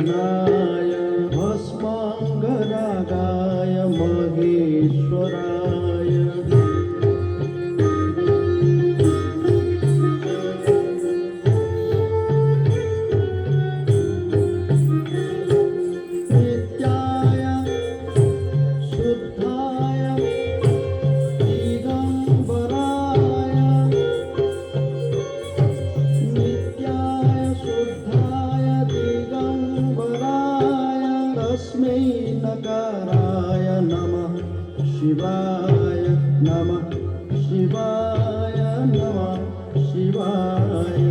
नयनाय भस्मांगरागाय महेश्वराय नित्याय शुद्धाय दिगंबराय नित्याय शुद्धाय दिगंबराय तस्मै नकाराय नमः शिवाय नमः शिवाय नमः शिवाय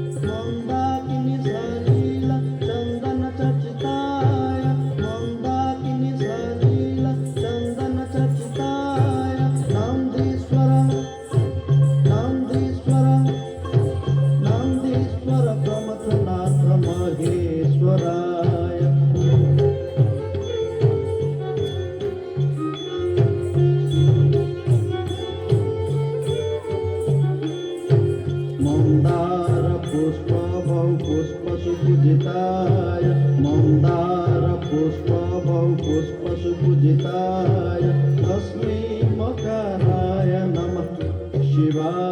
मंदाकिनी सलील चंदन चर्चिताय मंदाकिनी सलील चंदन चर्चिताय नंदीश्वर नंदीश्वर नंदीश्वर प्रमथनाथ महेश्वराय मंदार पुष्प बहु पुष्प सुपूजिताय मंदार पुष्प बहु पुष्प सुपूजिताय तस्मै मकराय नमः शिवाय